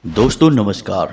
दोस्तों नमस्कार।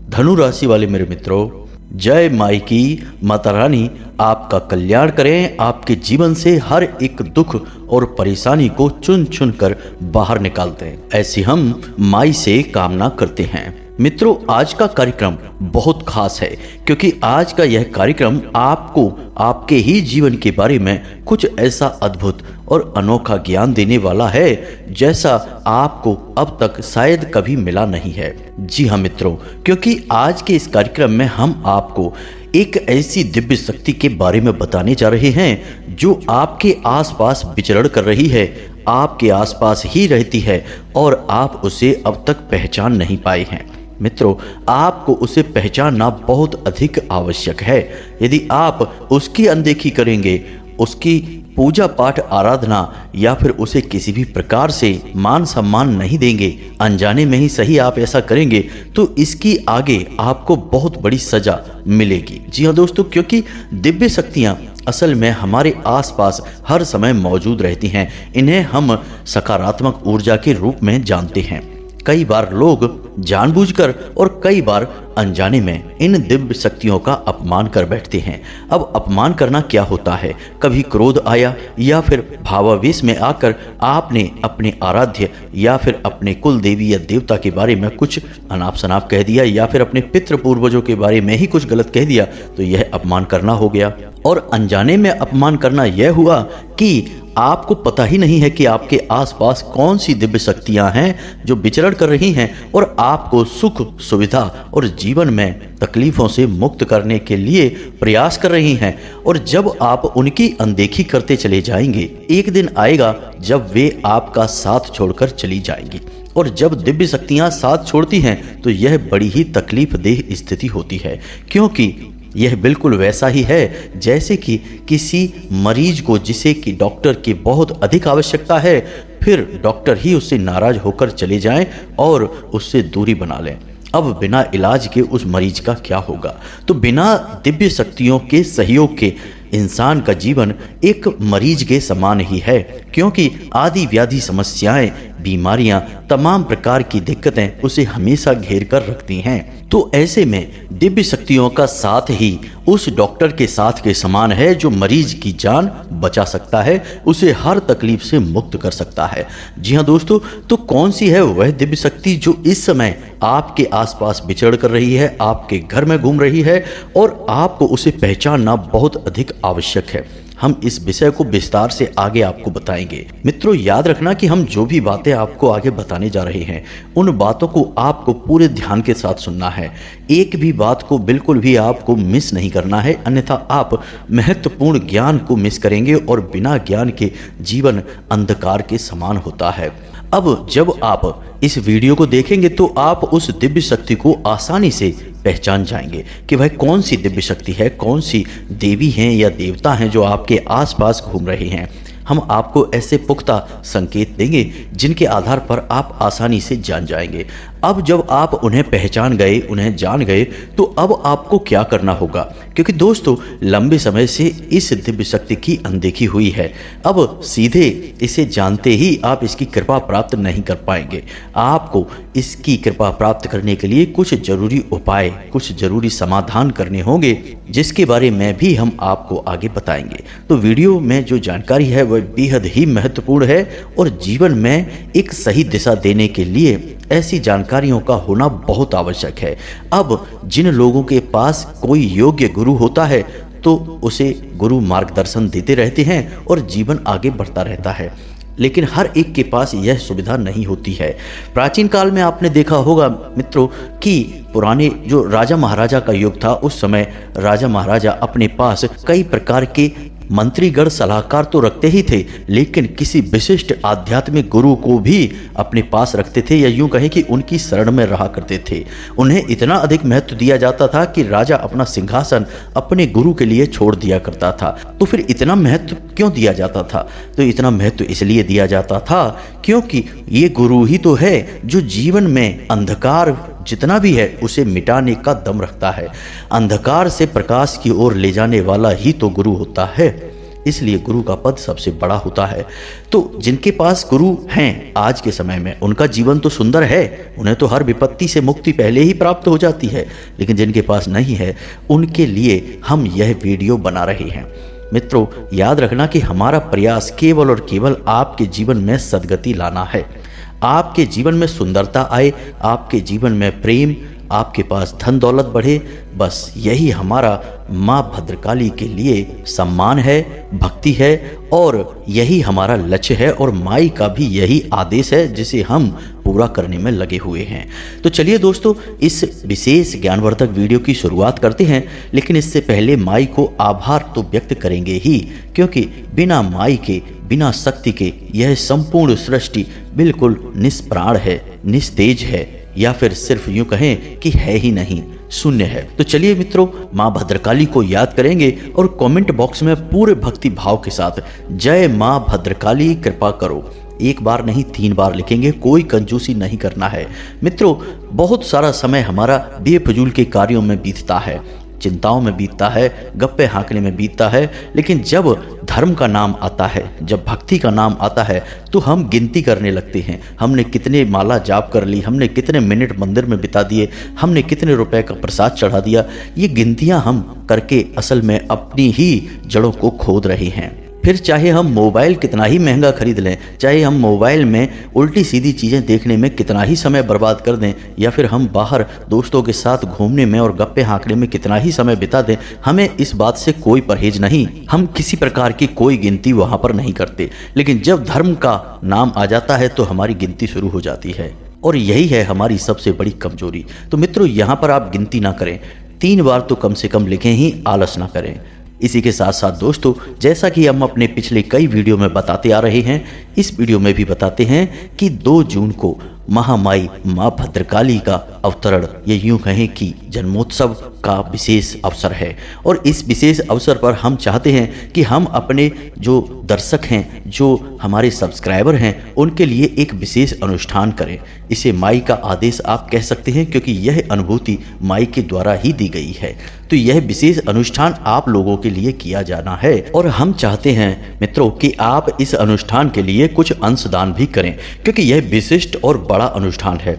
धनु राशि वाले मेरे मित्रों, जय माई की माता रानी आपका कल्याण करें, आपके जीवन से हर एक दुख और परेशानी को चुन चुन कर बाहर निकाल दें, ऐसी हम माई से कामना करते हैं। मित्रों, आज का कार्यक्रम बहुत खास है क्योंकि आज का यह कार्यक्रम आपको आपके ही जीवन के बारे में कुछ ऐसा अद्भुत और अनोखा ज्ञान देने वाला है जैसा आपको अब तक शायद कभी मिला नहीं है। जी हाँ मित्रों, क्योंकि आज के इस कार्यक्रम में हम आपको एक ऐसी दिव्य शक्ति के बारे में बताने जा रहे हैं जो आपके आसपास विचरण कर रही है, आपके आसपास ही रहती है और आप उसे अब तक पहचान नहीं पाए हैं। मित्रों, आपको उसे पहचानना बहुत अधिक आवश्यक है। यदि आप उसकी अनदेखी करेंगे, उसकी पूजा पाठ आराधना या फिर उसे किसी भी प्रकार से मान सम्मान नहीं देंगे, अनजाने में ही सही आप ऐसा करेंगे, तो इसकी आगे आपको बहुत बड़ी सजा मिलेगी। जी हाँ दोस्तों, क्योंकि दिव्य शक्तियाँ असल में हमारे आसपास हर समय मौजूद रहती हैं। इन्हें हम सकारात्मक ऊर्जा के रूप में जानते हैं। कई बार लोग जानबूझकर और कई बार अनजाने में इन दिव्य शक्तियों का अपमान कर बैठते हैं। अब अपमान करना क्या होता है? कभी क्रोध आया या फिर भावावेश में आकर आपने अपने आराध्य या फिर अपने कुल देवी या देवता के बारे में कुछ अनाप शनाप कह दिया या फिर अपने पितृ पूर्वजों के बारे में ही कुछ गलत कह दिया, तो यह अपमान करना हो गया। और अनजाने में अपमान करना यह हुआ कि आपको पता ही नहीं है कि आपके आसपास कौन सी दिव्य शक्तियां हैं जो विचरण कर रही हैं और आपको सुख सुविधा और जीवन में तकलीफों से मुक्त करने के लिए प्रयास कर रही हैं। और जब आप उनकी अनदेखी करते चले जाएंगे, एक दिन आएगा जब वे आपका साथ छोड़कर चली जाएंगी। और जब दिव्य शक्तियां साथ छोड़ती हैं तो यह बड़ी ही तकलीफदेह स्थिति होती है, क्योंकि यह बिल्कुल वैसा ही है जैसे कि किसी मरीज को जिसे कि डॉक्टर की बहुत अधिक आवश्यकता है, फिर डॉक्टर ही उससे नाराज होकर चले जाएं और उससे दूरी बना लें। अब बिना इलाज के उस मरीज का क्या होगा? तो बिना दिव्य शक्तियों के सहयोग के इंसान का जीवन एक मरीज के समान ही है, क्योंकि आदि व्याधि समस्याएं, बीमारियां, तमाम प्रकार की दिक्कतें उसे हमेशा घेर कर रखती हैं। तो ऐसे में दिव्य शक्तियों का साथ ही उस डॉक्टर के साथ के समान है जो मरीज की जान बचा सकता है, उसे हर तकलीफ से मुक्त कर सकता है। जी हाँ दोस्तों, तो कौन सी है वह दिव्य शक्ति जो इस समय आपके आसपास विचरण कर रही है, आपके घर में घूम रही है और आपको उसे पहचानना बहुत अधिक आवश्यक है? हम इस विषय को विस्तार से आगे आपको बताएंगे। मित्रों, याद रखना कि हम जो भी बातें आपको आगे बताने जा रहे हैं, उन बातों को आपको पूरे ध्यान के साथ सुनना है। एक भी बात को बिल्कुल भी आपको मिस नहीं करना है, अन्यथा आप महत्वपूर्ण ज्ञान को मिस करेंगे और बिना ज्ञान के जीवन अंधकार के समान होता है। अब जब आप इस वीडियो को देखेंगे तो आप उस दिव्य शक्ति को आसानी से पहचान जाएंगे कि वह कौन सी दिव्य शक्ति है, कौन सी देवी हैं या देवता हैं जो आपके आसपास घूम रहे हैं। हम आपको ऐसे पुख्ता संकेत देंगे जिनके आधार पर आप आसानी से जान जाएंगे। अब जब आप उन्हें पहचान गए, उन्हें जान गए, तो अब आपको क्या करना होगा? क्योंकि दोस्तों, लंबे समय से इस दिव्य शक्ति की अनदेखी हुई है। अब सीधे इसे जानते ही आप इसकी कृपा प्राप्त नहीं कर पाएंगे। आपको इसकी कृपा प्राप्त करने के लिए कुछ जरूरी उपाय, कुछ जरूरी समाधान करने होंगे, जिसके बारे में भी हम आपको आगे बताएंगे। तो वीडियो में जो जानकारी है वह बेहद ही महत्वपूर्ण है और जीवन में एक सही दिशा देने के लिए ऐसी जानकारियों का होना बहुत आवश्यक है। अब जिन लोगों के पास कोई योग्य गुरु होता है तो उसे गुरु मार्गदर्शन देते रहते हैं और जीवन आगे बढ़ता रहता है, लेकिन हर एक के पास यह सुविधा नहीं होती है। प्राचीन काल में आपने देखा होगा मित्रों कि पुराने जो राजा महाराजा का युग था, उस समय राजा महाराजा अपने पास कई प्रकार के मंत्रीगण, सलाहकार तो रखते ही थे, लेकिन किसी विशिष्ट आध्यात्मिक गुरु को भी अपने पास रखते थे या यूं कहें कि उनकी शरण में रहा करते थे। उन्हें इतना अधिक महत्व दिया जाता था कि राजा अपना सिंहासन अपने गुरु के लिए छोड़ दिया करता था। तो फिर इतना महत्व क्यों दिया जाता था? तो इतना महत्व इसलिए दिया जाता था क्योंकि ये गुरु ही तो है जो जीवन में अंधकार जितना भी है उसे मिटाने का दम रखता है। अंधकार से प्रकाश की ओर ले जाने वाला ही तो गुरु होता है। इसलिए गुरु का पद सबसे बड़ा होता है। तो जिनके पास गुरु हैं आज के समय में, उनका जीवन तो सुंदर है, उन्हें तो हर विपत्ति से मुक्ति पहले ही प्राप्त हो जाती है। लेकिन जिनके पास नहीं है, उनके लिए हम यह वीडियो बना रहे हैं। मित्रों, याद रखना कि हमारा प्रयास केवल और केवल आपके जीवन में सद्गति लाना है, आपके जीवन में सुंदरता आए, आपके जीवन में प्रेम, आपके पास धन दौलत बढ़े। बस यही हमारा माँ भद्रकाली के लिए सम्मान है, भक्ति है, और यही हमारा लक्ष्य है, और माई का भी यही आदेश है जिसे हम पूरा करने में लगे हुए हैं। तो चलिए दोस्तों, इस विशेष ज्ञानवर्धक वीडियो की शुरुआत करते हैं। लेकिन इससे पहले माई को आभार तो व्यक्त करेंगे ही, क्योंकि बिना माई के, बिना शक्ति के यह संपूर्ण सृष्टि बिल्कुल निष्प्राण है, निस्तेज है, या फिर सिर्फ यूं कहें कि है ही नहीं, शून्य है। तो चलिए मित्रों, माँ भद्रकाली को याद करेंगे और कमेंट बॉक्स में पूरे भक्ति भाव के साथ जय माँ भद्रकाली कृपा करो, एक बार नहीं 3 बार लिखेंगे, कोई कंजूसी नहीं करना है। मित्रों, बहुत सारा समय हमारा बेफजूल के कार्यों में बीतता है, चिंताओं में बीतता है, गप्पे हाँकने में बीतता है। लेकिन जब धर्म का नाम आता है, जब भक्ति का नाम आता है, तो हम गिनती करने लगते हैं। हमने कितने माला जाप कर ली, हमने कितने मिनट मंदिर में बिता दिए, हमने कितने रुपए का प्रसाद चढ़ा दिया। ये गिनतियां हम करके असल में अपनी ही जड़ों को खोद रहे हैं। फिर चाहे हम मोबाइल कितना ही महंगा खरीद लें, चाहे हम मोबाइल में उल्टी सीधी चीज़ें देखने में कितना ही समय बर्बाद कर दें, या फिर हम बाहर दोस्तों के साथ घूमने में और गप्पे हाँकने में कितना ही समय बिता दें, हमें इस बात से कोई परहेज नहीं, हम किसी प्रकार की कोई गिनती वहाँ पर नहीं करते। लेकिन जब धर्म का नाम आ जाता है तो हमारी गिनती शुरू हो जाती है, और यही है हमारी सबसे बड़ी कमजोरी। तो मित्रों, यहाँ पर आप गिनती ना करें, 3 बार तो कम से कम लिखें ही, आलस ना करें। इसी के साथ साथ दोस्तों, जैसा कि हम अपने पिछले कई वीडियो में बताते आ रहे हैं, इस वीडियो में भी बताते हैं कि 2 जून को महामाई माँ भद्रकाली का अवतरण, ये यूं कहें कि जन्मोत्सव का विशेष अवसर है। और इस विशेष अवसर पर हम चाहते हैं कि हम अपने जो दर्शक हैं, जो हमारे सब्सक्राइबर हैं, उनके लिए एक विशेष अनुष्ठान करें। इसे माई का आदेश आप कह सकते हैं, क्योंकि यह अनुभूति माई के द्वारा ही दी गई है। तो यह विशेष अनुष्ठान आप लोगों के लिए किया जाना है, और हम चाहते हैं मित्रों कि आप इस अनुष्ठान के लिए कुछ अंशदान भी करें, क्योंकि यह विशिष्ट और बड़ा अनुष्ठान है।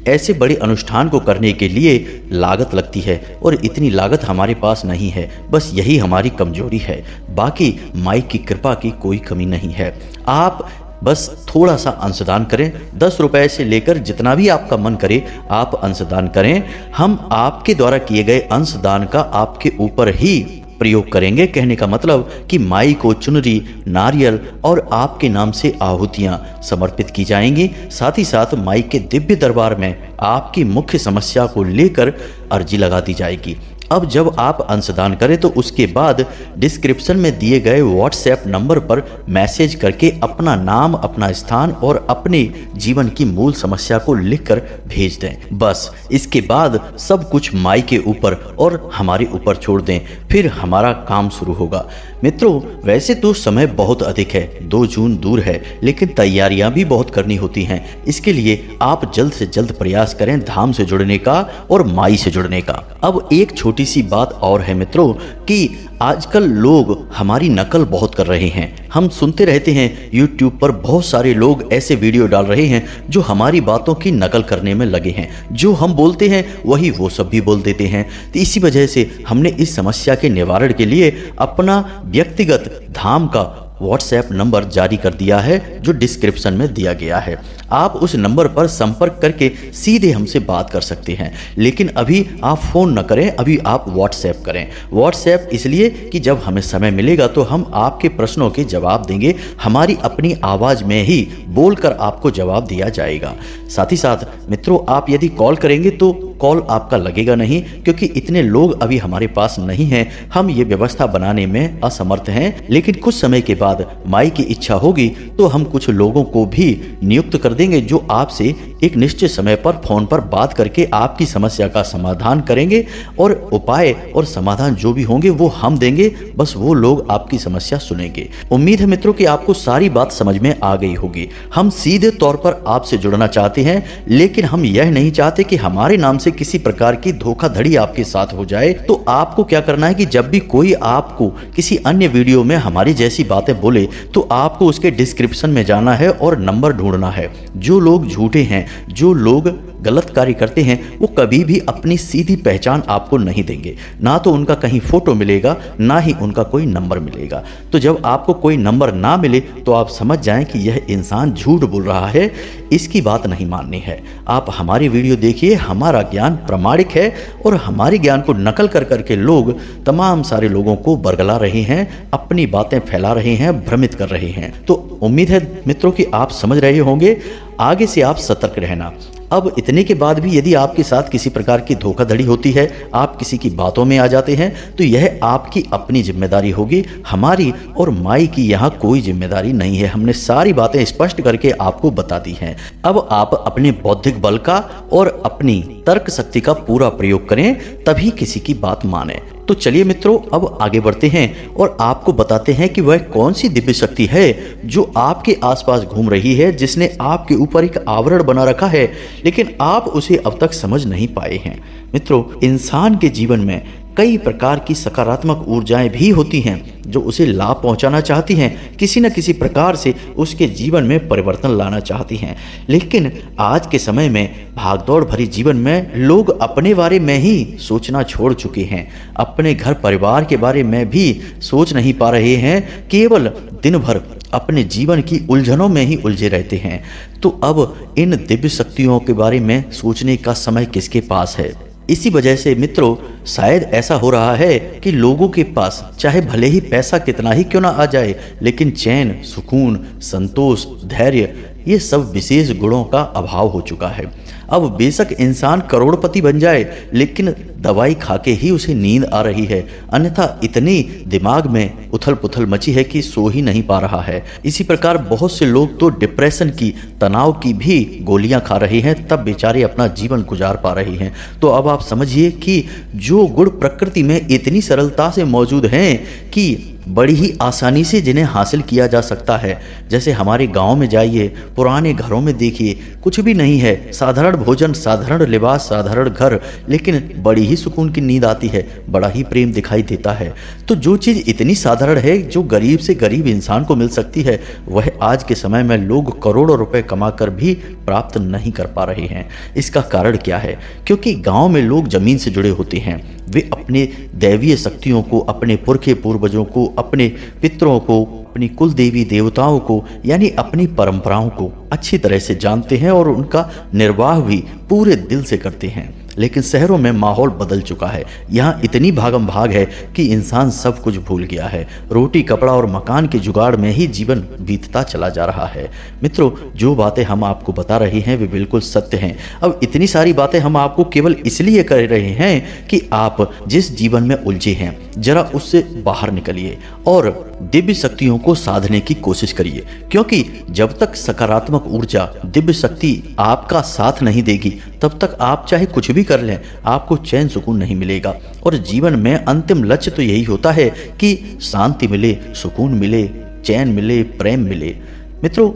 ऐसे बड़े अनुष्ठान को करने के लिए लागत लगती है, और इतनी लागत हमारे पास नहीं है। बस यही हमारी कमजोरी है, बाकी माई की कृपा की कोई कमी नहीं है। आप बस थोड़ा सा अंशदान करें, 10 रुपए से लेकर जितना भी आपका मन करे आप अंशदान करें। हम आपके द्वारा किए गए अंशदान का आपके ऊपर ही प्रयोग करेंगे। कहने का मतलब कि माई को चुनरी, नारियल और आपके नाम से आहुतियां समर्पित की जाएंगी। साथ ही साथ माई के दिव्य दरबार में आपकी मुख्य समस्या को लेकर अर्जी लगा दी जाएगी। अब जब आप अंशदान करें तो उसके बाद डिस्क्रिप्शन में दिए गए व्हाट्सएप नंबर पर मैसेज करके अपना नाम, अपना स्थान और अपने जीवन की मूल समस्या को लिखकर भेज दें। बस इसके बाद सब कुछ माई के ऊपर और हमारे ऊपर छोड़ दें, फिर हमारा काम शुरू होगा। मित्रों, वैसे तो समय बहुत अधिक है, 2 जून दूर है, लेकिन तैयारियां भी बहुत करनी होती हैं। इसके लिए आप जल्द से जल्द प्रयास करें धाम से जुड़ने का और माई से जुड़ने का। अब एक छोटी सी बात और है मित्रों, कि आजकल लोग हमारी नकल बहुत कर रहे हैं। हम सुनते रहते हैं YouTube पर बहुत सारे लोग ऐसे वीडियो डाल रहे हैं जो हमारी बातों की नकल करने में लगे हैं। जो हम बोलते हैं वही वो सब भी बोल देते हैं। तो इसी वजह से हमने इस समस्या के निवारण के लिए अपना व्यक्तिगत धाम का व्हाट्सएप नंबर जारी कर दिया है, जो डिस्क्रिप्शन में दिया गया है। आप उस नंबर पर संपर्क करके सीधे हमसे बात कर सकते हैं। लेकिन अभी आप फ़ोन न करें, अभी आप व्हाट्सएप करें। व्हाट्सएप इसलिए कि जब हमें समय मिलेगा तो हम आपके प्रश्नों के जवाब देंगे। हमारी अपनी आवाज़ में ही बोलकर आपको जवाब दिया जाएगा। साथ ही साथ मित्रों, आप यदि कॉल करेंगे तो कॉल आपका लगेगा नहीं, क्योंकि इतने लोग अभी हमारे पास नहीं हैं। हम ये व्यवस्था बनाने में असमर्थ हैं। लेकिन कुछ समय के बाद माई की इच्छा होगी तो हम कुछ लोगों को भी नियुक्त कर देंगे, जो आपसे एक निश्चित समय पर फोन पर बात करके आपकी समस्या का समाधान करेंगे, और उपाय और समाधान जो भी होंगे वो हम देंगे। बस वो लोग आपकी समस्या सुनेंगे। उम्मीद है मित्रों कि आपको सारी बात समझ में आ गई होगी। हम सीधे तौर पर आपसे जुड़ना चाहते हैं, लेकिन हम यह नहीं चाहते कि हमारे नाम से किसी प्रकार की धोखाधड़ी आपके साथ हो जाए। तो आपको क्या करना है कि जब भी कोई आपको किसी अन्य वीडियो में हमारी जैसी बातें बोले तो आपको उसके डिस्क्रिप्शन में जाना है और नंबर ढूंढना है। जो लोग झूठे हैं, जो लोग गलत कार्य करते हैं, वो कभी भी अपनी सीधी पहचान आपको नहीं देंगे। ना तो उनका कहीं फोटो मिलेगा, ना ही उनका कोई नंबर मिलेगा। तो जब आपको कोई नंबर ना मिले तो आप समझ जाएं कि यह इंसान झूठ बोल रहा है, इसकी बात नहीं माननी है। आप हमारी वीडियो देखिए, हमारा ज्ञान प्रामाणिक है और हमारे ज्ञान को नकल कर करके लोग तमाम सारे लोगों को बरगला रहे हैं, अपनी बातें फैला रहे हैं, भ्रमित कर रहे हैं। तो उम्मीद है मित्रों कि आप समझ रहे होंगे। आगे से आप सतर्क रहना। अब इतने के बाद भी यदि आपके साथ किसी प्रकार की धोखाधड़ी होती है, आप किसी की बातों में आ जाते हैं, तो यह आपकी अपनी जिम्मेदारी होगी। हमारी और माई की यहाँ कोई जिम्मेदारी नहीं है। हमने सारी बातें स्पष्ट करके आपको बता दी हैं। अब आप अपने बौद्धिक बल का और अपनी तर्क शक्ति का पूरा प्रयोग करें, तभी किसी की बात माने। तो चलिए मित्रों, अब आगे बढ़ते हैं और आपको बताते हैं कि वह कौन सी दिव्य शक्ति है जो आपके आसपास घूम रही है, जिसने आपके ऊपर एक आवरण बना रखा है, लेकिन आप उसे अब तक समझ नहीं पाए हैं। मित्रों, इंसान के जीवन में कई प्रकार की सकारात्मक ऊर्जाएं भी होती हैं जो उसे लाभ पहुंचाना चाहती हैं, किसी न किसी प्रकार से उसके जीवन में परिवर्तन लाना चाहती हैं। लेकिन आज के समय में भागदौड़ भरी जीवन में लोग अपने बारे में ही सोचना छोड़ चुके हैं, अपने घर परिवार के बारे में भी सोच नहीं पा रहे हैं, केवल दिन भर अपने जीवन की उलझनों में ही उलझे रहते हैं। तो अब इन दिव्य शक्तियों के बारे में सोचने का समय किसके पास है? इसी वजह से मित्रों, शायद ऐसा हो रहा है कि लोगों के पास चाहे भले ही पैसा कितना ही क्यों ना आ जाए, लेकिन चैन, सुकून, संतोष, धैर्य, ये सब विशेष गुणों का अभाव हो चुका है। अब बेशक इंसान करोड़पति बन जाए, लेकिन दवाई खाके ही उसे नींद आ रही है, अन्यथा इतनी दिमाग में उथल पुथल मची है कि सो ही नहीं पा रहा है। इसी प्रकार बहुत से लोग तो डिप्रेशन की, तनाव की भी गोलियां खा रहे हैं, तब बेचारे अपना जीवन गुजार पा रहे हैं। तो अब आप समझिए कि जो गुण प्रकृति में इतनी सरलता से मौजूद हैं कि बड़ी ही आसानी से जिन्हें हासिल किया जा सकता है, जैसे हमारे गांव में जाइए, पुराने घरों में देखिए, कुछ भी नहीं है, साधारण भोजन, साधारण लिबास, साधारण घर, लेकिन बड़ी ही सुकून की नींद आती है, बड़ा ही प्रेम दिखाई देता है। तो जो चीज़ इतनी साधारण है, जो गरीब से गरीब इंसान को मिल सकती है, वह आज के समय में लोग करोड़ों रुपए कमाकर भी प्राप्त नहीं कर पा रहे हैं। इसका कारण क्या है? क्योंकि गाँव में लोग जमीन से जुड़े होते हैं, वे अपने दैवीय शक्तियों को, अपने पुरखे पूर्वजों को, अपने पितरों को, अपनी कुल देवी देवताओं को, यानी अपनी परंपराओं को अच्छी तरह से जानते हैं और उनका निर्वाह भी पूरे दिल से करते हैं। लेकिन शहरों में माहौल बदल चुका है। यहाँ इतनी भागम भाग है कि इंसान सब कुछ भूल गया है। रोटी, कपड़ा और मकान के जुगाड़ में ही जीवन बीतता चला जा रहा है। मित्रों, जो बातें हम आपको बता रहे हैं वे बिल्कुल सत्य हैं। अब इतनी सारी बातें हम आपको केवल इसलिए कर रहे हैं कि आप जिस जीवन में उलझे हैं, जरा उससे बाहर निकलिए और दिव्य शक्तियों को साधने की कोशिश करिए। क्योंकि जब तक सकारात्मक ऊर्जा, दिव्य शक्ति आपका साथ नहीं देगी, तब तक आप चाहे कुछ भी कर लें, आपको चैन सुकून नहीं मिलेगा। और जीवन में अंतिम लक्ष्य तो यही होता है कि शांति मिले, सुकून मिले, चैन मिले, प्रेम मिले। मित्रों,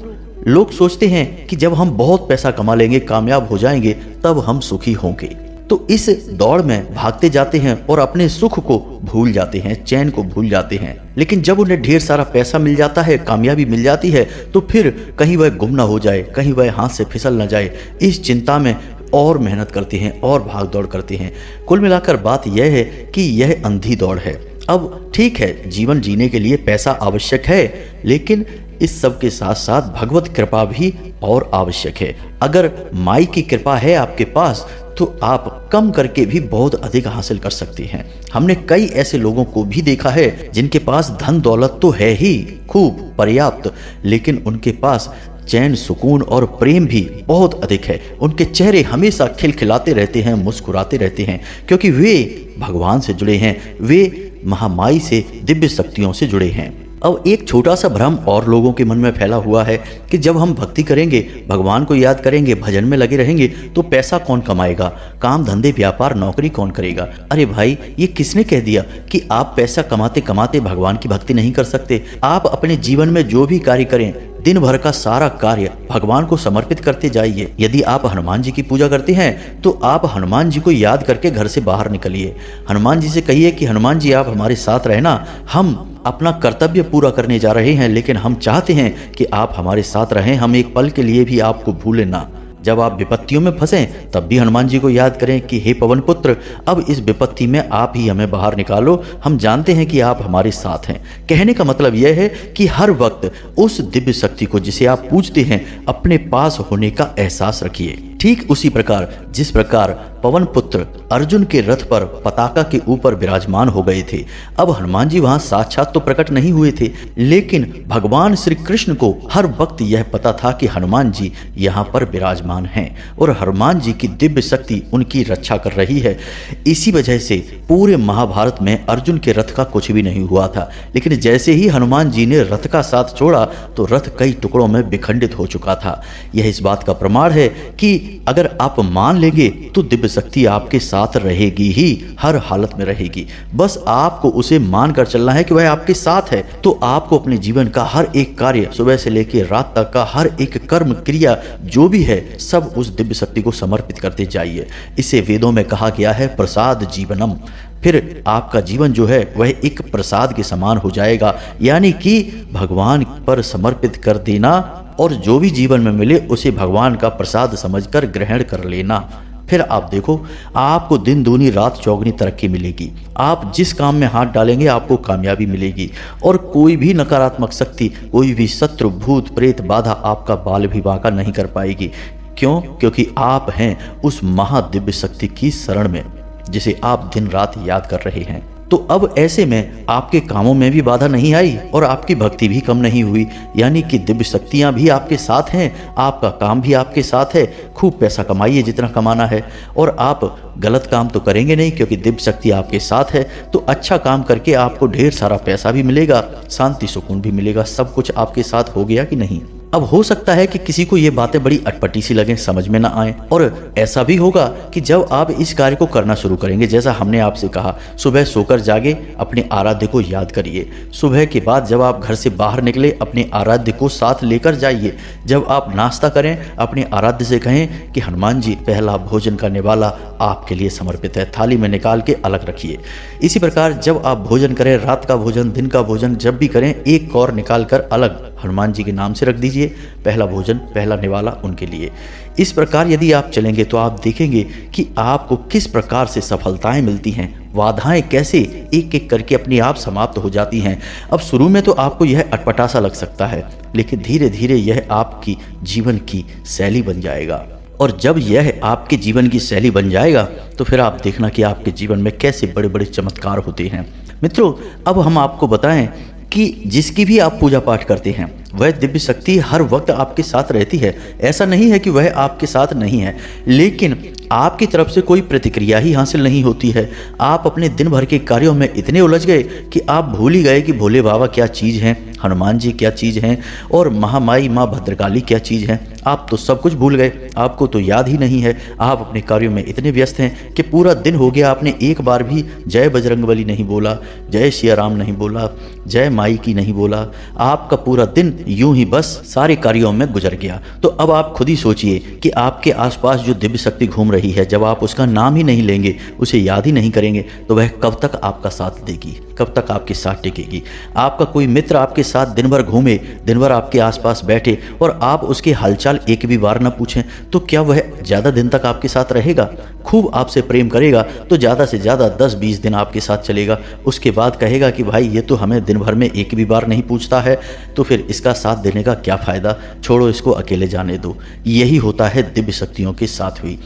लोग सोचते हैं कि जब हम बहुत पैसा कमा लेंगे, कामयाब हो जाएंगे, तब हम सुखी होंगे। तो इस दौड़ में भागते जाते हैं और अपने सुख को भूल जाते हैं, चैन को भूल जाते हैं। लेकिन जब उन्हें ढेर सारा पैसा मिल जाता है, कामयाबी मिल जाती है, तो फिर कहीं वह गुम ना हो जाए, कहीं वह हाथ से फिसल ना जाए, इस चिंता में और मेहनत करते हैं और भाग दौड़ करते हैं। कुल मिलाकर बात यह है कि यह अंधी दौड़ है। अब ठीक है, जीवन जीने के लिए पैसा आवश्यक है, लेकिन इस सब के साथ साथ भगवत कृपा भी और आवश्यक है। अगर माई की कृपा है आपके पास, तो आप कम करके भी बहुत अधिक हासिल कर सकते हैं। हमने कई ऐसे लोगों को भी देखा है जिनके पास धन दौलत तो है ही खूब पर्याप्त, लेकिन उनके पास चैन, सुकून और प्रेम भी बहुत अधिक है। उनके चेहरे हमेशा खिलखिलाते रहते हैं, मुस्कुराते रहते हैं, क्योंकि वे भगवान से जुड़े हैं, वे महामाई से, दिव्य शक्तियों से जुड़े हैं। अब एक छोटा सा भ्रम और लोगों के मन में फैला हुआ है कि जब हम भक्ति करेंगे, भगवान को याद करेंगे, भजन में लगे रहेंगे, तो पैसा कौन कमाएगा, काम धंधे व्यापार नौकरी कौन करेगा। अरे भाई, ये किसने कह दिया कि आप पैसा कमाते कमाते भगवान की भक्ति नहीं कर सकते। आप अपने जीवन में जो भी कार्य करें, दिन भर का सारा कार्य भगवान को समर्पित करते जाइए। यदि आप हनुमान जी की पूजा करते हैं तो आप हनुमान जी को याद करके घर से बाहर निकलिए। हनुमान जी से कहिए कि हनुमान जी, आप हमारे साथ रहना, हम अपना कर्तव्य पूरा करने जा रहे हैं, लेकिन हम चाहते हैं कि आप हमारे साथ रहें, हम एक पल के लिए भी आपको भूलें ना। जब आप विपत्तियों में फंसें तब भी हनुमान जी को याद करें कि हे पवन पुत्र, अब इस विपत्ति में आप ही हमें बाहर निकालो, हम जानते हैं कि आप हमारे साथ हैं। कहने का मतलब यह है कि हर वक्त उस दिव्य शक्ति को जिसे आप पूजते हैं अपने पास होने का एहसास रखिए। ठीक उसी प्रकार जिस प्रकार पवन पुत्र अर्जुन के रथ पर पताका के ऊपर विराजमान हो गए थे। अब हनुमान जी वहां साक्षात तो प्रकट नहीं हुए थे, लेकिन भगवान श्री कृष्ण को हर वक्त यह पता था कि हनुमान जी यहाँ पर विराजमान हैं और हनुमान जी की दिव्य शक्ति उनकी रक्षा कर रही है। इसी वजह से पूरे महाभारत में अर्जुन के रथ का कुछ भी नहीं हुआ था, लेकिन जैसे ही हनुमान जी ने रथ का साथ छोड़ा तो रथ कई टुकड़ों में विखंडित हो चुका था। यह इस बात का प्रमाण है कि अगर आप मान लेंगे तो दिव्य शक्ति आपके साथ रहेगी ही, हर हालत में रहेगी। बस आपको उसे मानकर चलना है कि वह आपके साथ है। तो आपको अपने जीवन का हर एक कार्य, सुबह से लेकर रात तक का हर एक कर्म क्रिया जो भी है, सब उस दिव्य शक्ति को समर्पित करते जाइए। इसे वेदों में कहा गया है प्रसाद जीवनम। फिर आपका जीवन जो है वह एक प्रसाद के समान हो जाएगा, यानी कि भगवान पर समर्पित कर देना और जो भी जीवन में मिले उसे भगवान का प्रसाद समझकर ग्रहण कर लेना। फिर आप देखो, आपको दिन दूनी रात चौगनी तरक्की मिलेगी। आप जिस काम में हाथ डालेंगे आपको कामयाबी मिलेगी और कोई भी नकारात्मक शक्ति, कोई भी शत्रु, भूत प्रेत बाधा आपका बाल भी बांका नहीं कर पाएगी। क्यों? क्योंकि आप हैं उस महादिव्य शक्ति की शरण में जिसे आप दिन रात याद कर रहे हैं। तो अब ऐसे में आपके कामों में भी बाधा नहीं आई और आपकी भक्ति भी कम नहीं हुई, यानी कि दिव्य शक्तियां भी आपके साथ हैं, आपका काम भी आपके साथ है। खूब पैसा कमाइए जितना कमाना है, और आप गलत काम तो करेंगे नहीं क्योंकि दिव्य शक्ति आपके साथ है। तो अच्छा काम करके आपको ढेर सारा पैसा भी मिलेगा, शांति सुकून भी मिलेगा। सब कुछ आपके साथ हो गया कि नहीं? अब हो सकता है कि किसी को ये बातें बड़ी अटपटी सी लगें, समझ में ना आए, और ऐसा भी होगा कि जब आप इस कार्य को करना शुरू करेंगे, जैसा हमने आपसे कहा, सुबह सोकर जागे, अपने आराध्य को याद करिए। सुबह के बाद जब आप घर से बाहर निकले अपने आराध्य को साथ लेकर जाइए। जब आप नाश्ता करें अपने आराध्य से कहें कि हनुमान जी, पहला भोजन का निवाला आपके लिए समर्पित है, थाली में निकाल के अलग रखिए। इसी प्रकार जब आप भोजन करें, रात का भोजन, दिन का भोजन जब भी करें, एक कौर निकाल कर अलग हनुमान जी के नाम से रख दीजिए। पहला भोजन, पहला निवाला उनके लिए। इस प्रकार यदि आप चलेंगे तो आप देखेंगे कि आपको किस प्रकार से सफलताएं मिलती हैं, बाधाएं कैसे एक एक करके अपने आप समाप्त हो जाती हैं। अब शुरू में तो आपको यह अटपटा सा लग सकता है, लेकिन धीरे धीरे यह आपकी जीवन की शैली बन जाएगा। और जब यह आपके जीवन की शैली बन जाएगा तो फिर आप देखना कि आपके जीवन में कैसे बड़े बड़े चमत्कार होते हैं। मित्रों, अब हम आपको बताएं कि जिसकी भी आप पूजा पाठ करते हैं वह दिव्य शक्ति हर वक्त आपके साथ रहती है। ऐसा नहीं है कि वह आपके साथ नहीं है, लेकिन आपकी तरफ से कोई प्रतिक्रिया ही हासिल नहीं होती है। आप अपने दिन भर के कार्यों में इतने उलझ गए कि आप भूल ही गए कि भोले बाबा क्या चीज़ हैं, हनुमान जी क्या चीज़ हैं और महामाई माँ भद्रकाली क्या चीज़ हैं। आप तो सब कुछ भूल गए, आपको तो याद ही नहीं है। आप अपने कार्यों में इतने व्यस्त हैं कि पूरा दिन हो गया आपने एक बार भी जय बजरंगबली नहीं बोला, जय सिया राम नहीं बोला, जय माई की नहीं बोला। आपका पूरा दिन यूं ही बस सारे कार्यों में गुजर गया। तो अब आप खुद ही सोचिए कि आपके आसपास जो दिव्य शक्ति घूम रही है, जब आप उसका नाम ही नहीं लेंगे, उसे याद ही नहीं करेंगे, तो वह कब तक आपका साथ देगी, कब तक आपके साथ टिकेगी। आपका कोई मित्र आपके साथ दिन भर घूमे, दिन भर आपके आसपास बैठे और आप उसके हालचाल एक भी बार न पूछें, तो क्या वह ज़्यादा दिन तक आपके साथ रहेगा? खूब आपसे प्रेम करेगा तो ज़्यादा से ज़्यादा 10-20 दिन आपके साथ चलेगा। उसके बाद कहेगा कि भाई ये तो हमें दिन भर में एक भी बार नहीं पूछता है, तो फिर इसका साथ देने का क्या फ़ायदा, छोड़ो इसको अकेले जाने दो। यही होता है दिव्य शक्तियों के साथ हुई।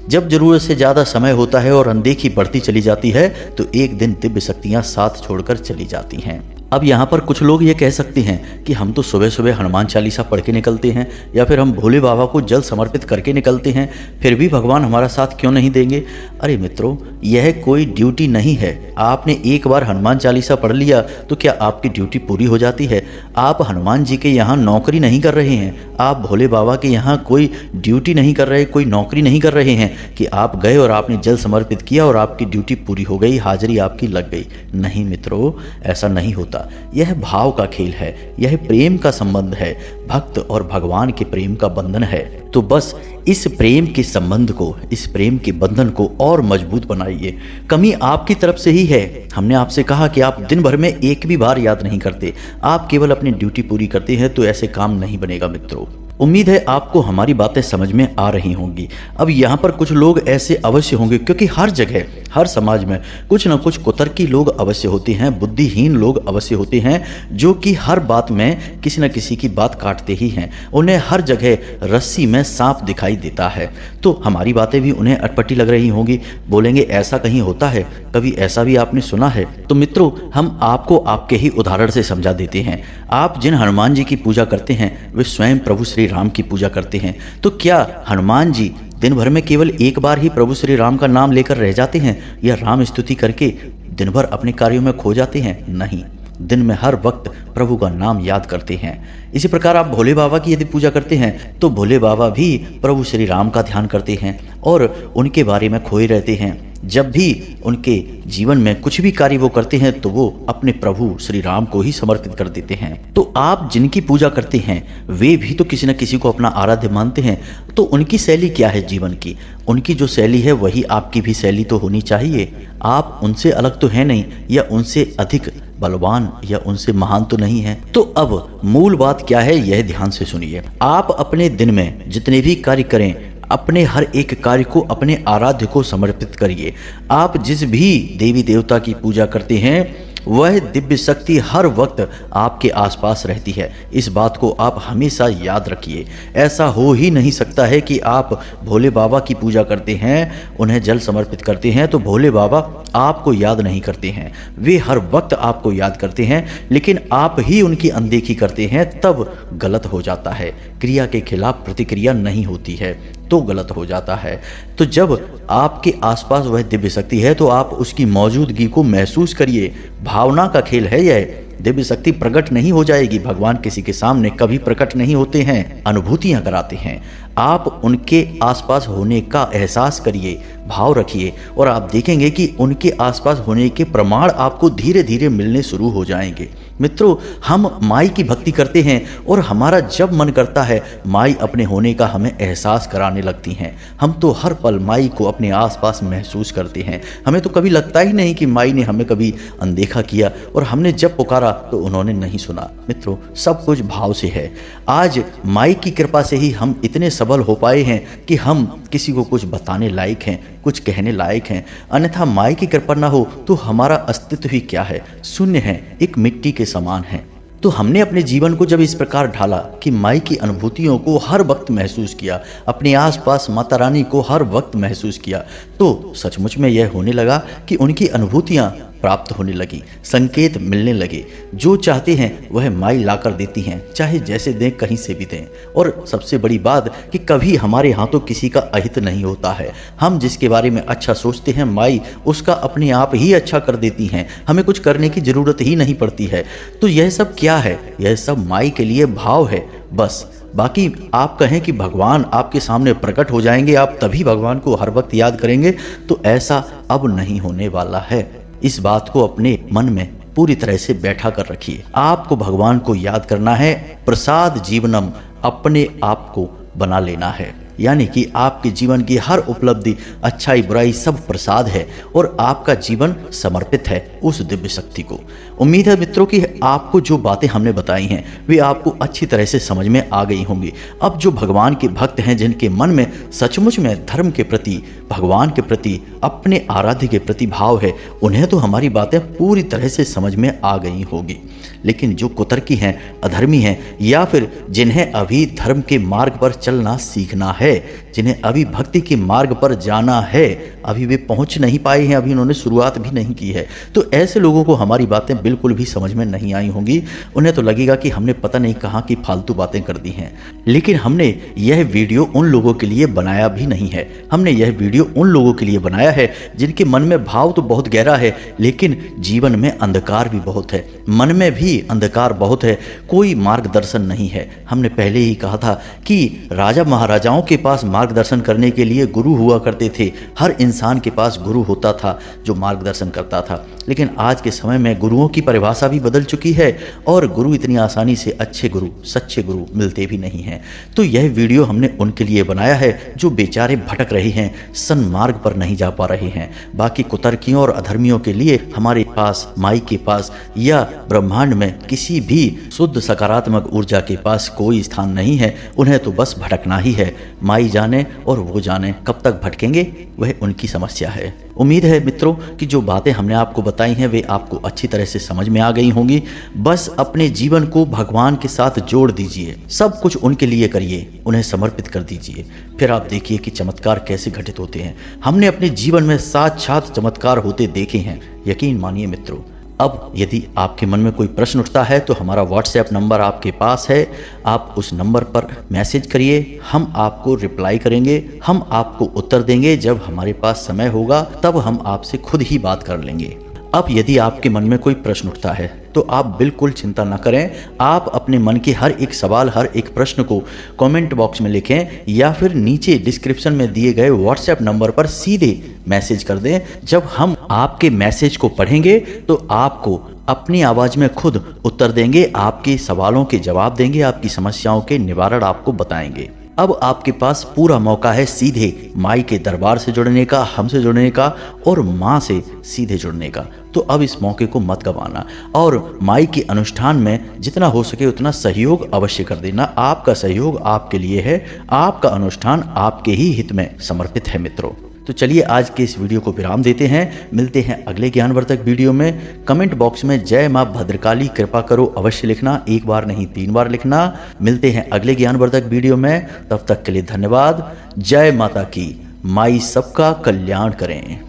जब जरूरत से ज़्यादा समय होता है और अनदेखी बढ़ती चली जाती है तो एक दिन दिव्य शक्तियाँ साथ छोड़कर चली जाती हैं। अब यहाँ पर कुछ लोग ये कह सकते हैं कि हम तो सुबह सुबह हनुमान चालीसा पढ़ के निकलते हैं या फिर हम भोले बाबा को जल समर्पित करके निकलते हैं, फिर भी भगवान हमारा साथ क्यों नहीं देंगे? अरे मित्रों, यह कोई ड्यूटी नहीं है। आपने एक बार हनुमान चालीसा पढ़ लिया तो क्या आपकी ड्यूटी पूरी हो जाती है? आप हनुमान जी के यहाँ नौकरी नहीं कर रहे हैं, आप भोले बाबा के यहाँ कोई ड्यूटी नहीं कर रहे, कोई नौकरी नहीं कर रहे हैं कि आप गए और आपने जल समर्पित किया और आपकी ड्यूटी पूरी हो गई, हाजिरी आपकी लग गई। नहीं मित्रों, ऐसा नहीं होता। होता। यह भाव का खेल है, यह प्रेम का संबंध है, भक्त और भगवान के प्रेम का बंधन है। तो बस इस प्रेम के संबंध को, इस प्रेम के बंधन को और मजबूत बनाइए। कमी आपकी तरफ से ही है। हमने आपसे कहा कि आप दिन भर में एक भी बार याद नहीं करते, आप केवल अपनी ड्यूटी पूरी करते हैं, तो ऐसे काम नहीं बनेगा मित्रों। उम्मीद है आपको हमारी बातें समझ में आ रही होंगी। अब यहाँ पर कुछ लोग ऐसे अवश्य होंगे, क्योंकि हर जगह, हर समाज में कुछ न कुछ कुतर्की लोग अवश्य होते हैं, बुद्धिहीन लोग अवश्य होते हैं, जो कि हर बात में किसी न किसी की बात काटते ही हैं। उन्हें हर जगह रस्सी में सांप दिखाई देता है, तो हमारी बातें भी उन्हें अटपटी लग रही होंगी। बोलेंगे ऐसा कहीं होता है, कभी ऐसा भी आपने सुना है? तो मित्रों, हम आपको आपके ही उदाहरण से समझा देते हैं। आप जिन हनुमान जी की पूजा करते हैं, वे स्वयं प्रभु श्री राम की पूजा करते हैं। तो क्या हनुमान जी दिन भर में केवल एक बार ही प्रभु श्री राम का नाम लेकर रह जाते हैं, या राम स्तुति करके दिन भर अपने कार्यों में खो जाते हैं? नहीं, दिन में हर वक्त प्रभु का नाम याद करते हैं। इसी प्रकार आप भोले बाबा की यदि पूजा करते हैं, तो भोले बाबा भी प्रभु श्री राम का ध्यान करते हैं और उनके बारे में खोए रहते हैं। जब भी उनके जीवन में कुछ भी कार्य वो करते हैं, तो वो अपने प्रभु श्री राम को ही समर्पित कर देते हैं। तो आप जिनकी पूजा करते हैं, वे भी तो किसी न किसी को अपना आराध्य मानते हैं। तो उनकी शैली क्या है जीवन की? उनकी जो शैली है वही आपकी भी शैली तो होनी चाहिए। आप उनसे अलग तो है नहीं, या उनसे अधिक बलवान या उनसे महान तो नहीं है। तो अब मूल बात क्या है, यह ध्यान से सुनिए। आप अपने दिन में जितने भी कार्य करें, अपने हर एक कार्य को अपने आराध्य को समर्पित करिए। आप जिस भी देवी देवता की पूजा करते हैं, वह दिव्य शक्ति हर वक्त आपके आसपास रहती है। इस बात को आप हमेशा याद रखिए। ऐसा हो ही नहीं सकता है कि आप भोले बाबा की पूजा करते हैं, उन्हें जल समर्पित करते हैं, तो भोले बाबा आपको याद नहीं करते हैं। वे हर वक्त आपको याद करते हैं, लेकिन आप ही उनकी अनदेखी करते हैं, तब गलत हो जाता है। क्रिया के खिलाफ प्रतिक्रिया नहीं होती है, तो गलत हो जाता है। तो जब आपके आसपास वह दिव्य शक्ति है, तो आप उसकी मौजूदगी को महसूस करिए। भावना का खेल है यह। दिव्य शक्ति प्रकट नहीं हो जाएगी। भगवान किसी के सामने कभी प्रकट नहीं होते हैं, अनुभूतियां कराते हैं। आप उनके आसपास होने का एहसास करिए, भाव रखिए, और आप देखेंगे कि उनके आसपास होने के प्रमाण आपको धीरे धीरे मिलने शुरू हो जाएंगे। मित्रों, हम माई की भक्ति करते हैं, और हमारा जब मन करता है, माई अपने होने का हमें एहसास कराने लगती हैं। हम तो हर पल माई को अपने आसपास महसूस करते हैं। हमें तो कभी लगता ही नहीं कि माई ने हमें कभी अनदेखा किया, और हमने जब पुकारा तो उन्होंने नहीं सुना। मित्रों, सब कुछ भाव से है। आज माई की कृपा से ही हम इतने सबल हो पाए हैं कि हम किसी को कुछ बताने लायक हैं, कुछ कहने लायक हैं। अन्यथा माई की कृपा ना हो तो हमारा अस्तित्व ही क्या है? शून्य है, एक मिट्टी के समान है। तो हमने अपने जीवन को जब इस प्रकार ढाला कि माई की अनुभूतियों को हर वक्त महसूस किया, अपने आसपास माता रानी को हर वक्त महसूस किया, तो सचमुच में यह होने लगा कि उनकी अनुभूतियाँ प्राप्त होने लगी, संकेत मिलने लगे। जो चाहते हैं वह माई लाकर देती हैं, चाहे जैसे दें, कहीं से भी दें। और सबसे बड़ी बात कि कभी हमारे हाथों किसी का अहित नहीं होता है। हम जिसके बारे में अच्छा सोचते हैं, माई उसका अपने आप ही अच्छा कर देती हैं। हमें कुछ करने की जरूरत ही नहीं पड़ती है। तो यह सब क्या है? यह सब माई के लिए भाव है बस। बाकी आप कहें कि भगवान आपके सामने प्रकट हो जाएंगे, आप तभी भगवान को हर वक्त याद करेंगे, तो ऐसा अब नहीं होने वाला है। इस बात को अपने मन में पूरी तरह से बैठा कर रखिए। आपको भगवान को याद करना है। प्रसाद जीवनम, अपने आप को बना लेना है। यानी कि आपके जीवन की हर उपलब्धि, अच्छाई बुराई सब प्रसाद है, और आपका जीवन समर्पित है उस दिव्य शक्ति को। उम्मीद है मित्रों कि आपको जो बातें हमने बताई हैं वे आपको अच्छी तरह से समझ में आ गई होंगी। अब जो भगवान के भक्त हैं, जिनके मन में सचमुच में धर्म के प्रति, भगवान के प्रति, अपने आराध्य के प्रति भाव है, उन्हें तो हमारी बातें पूरी तरह से समझ में आ गई होगी। लेकिन जो कुतर्की हैं, अधर्मी हैं, या फिर जिन्हें अभी धर्म के मार्ग पर चलना सीखना है, जिन्हें अभी भक्ति के मार्ग पर जाना है, अभी वे पहुंच नहीं पाए हैं, अभी उन्होंने शुरुआत भी नहीं की है, तो ऐसे लोगों को हमारी बातें बिल्कुल भी समझ में नहीं आई होंगी। उन्हें तो लगेगा कि हमने पता नहीं कहाँ की फालतू बातें कर दी हैं। लेकिन हमने यह वीडियो उन लोगों के लिए बनाया भी नहीं है। हमने यह वीडियो उन लोगों के लिए बनाया है जिनके मन में भाव तो बहुत गहरा है, लेकिन जीवन में अंधकार भी बहुत है, मन में भी अंधकार बहुत है, कोई मार्गदर्शन नहीं है। हमने पहले ही कहा था कि राजा महाराजाओं के पास मार्गदर्शन करने के लिए गुरु हुआ करते थे। हर इंसान के पास गुरु होता था जो मार्गदर्शन करता था। लेकिन आज के समय में गुरुओं की परिभाषा भी बदल चुकी है और गुरु इतनी आसानी से अच्छे गुरु, सच्चे गुरु मिलते भी नहीं हैं। तो यह वीडियो हमने उनके लिए बनाया है जो बेचारे भटक रहे हैं, सन्मार्ग पर नहीं जा पा रहे हैं। बाकी कुतर्कियों और अधर्मियों के लिए हमारे पास, माई के पास या ब्रह्मांड में किसी भी शुद्ध सकारात्मक ऊर्जा के पास कोई स्थान नहीं है। उन्हें तो बस भटकना ही है। माई जाने और वो जाने कब तक भटकेंगे, वह उनकी समस्या है। उम्मीद है मित्रों कि जो बातें हमने आपको बताई हैं वे आपको अच्छी तरह से समझ में आ गई होंगी। बस अपने जीवन को भगवान के साथ जोड़ दीजिए, सब कुछ उनके लिए करिए, उन्हें समर्पित कर दीजिए। फिर आप देखिए कि चमत्कार कैसे घटित होते हैं। हमने अपने जीवन में साक्षात चमत्कार होते देखे हैं, यकीन मानिए मित्रों। अब यदि आपके मन में कोई प्रश्न उठता है तो हमारा व्हाट्सएप नंबर आपके पास है, आप उस नंबर पर मैसेज करिए, हम आपको रिप्लाई करेंगे, हम आपको उत्तर देंगे। जब हमारे पास समय होगा तब हम आपसे खुद ही बात कर लेंगे। अब यदि आपके मन में कोई प्रश्न उठता है तो आप बिल्कुल चिंता न करें। आप अपने मन के हर एक सवाल, हर एक प्रश्न को कमेंट बॉक्स में लिखें या फिर नीचे डिस्क्रिप्शन में दिए गए व्हाट्सएप नंबर पर सीधे मैसेज कर दें। जब हम आपके मैसेज को पढ़ेंगे तो आपको अपनी आवाज़ में खुद उत्तर देंगे, आपके सवालों के जवाब देंगे, आपकी समस्याओं के निवारण आपको बताएंगे। अब आपके पास पूरा मौका है सीधे माई के दरबार से जुड़ने का, हमसे जुड़ने का और माँ से सीधे जुड़ने का। तो अब इस मौके को मत गंवाना और माई के अनुष्ठान में जितना हो सके उतना सहयोग अवश्य कर देना। आपका सहयोग आपके लिए है, आपका अनुष्ठान आपके ही हित में समर्पित है मित्रों। तो चलिए आज के इस वीडियो को विराम देते हैं। मिलते हैं अगले ज्ञानवर्धक वीडियो में। कमेंट बॉक्स में जय माँ भद्रकाली कृपा करो अवश्य लिखना, एक बार नहीं 3 बार लिखना। मिलते हैं अगले ज्ञानवर्धक वीडियो में, तब तक के लिए धन्यवाद। जय माता की, माई सबका कल्याण करें।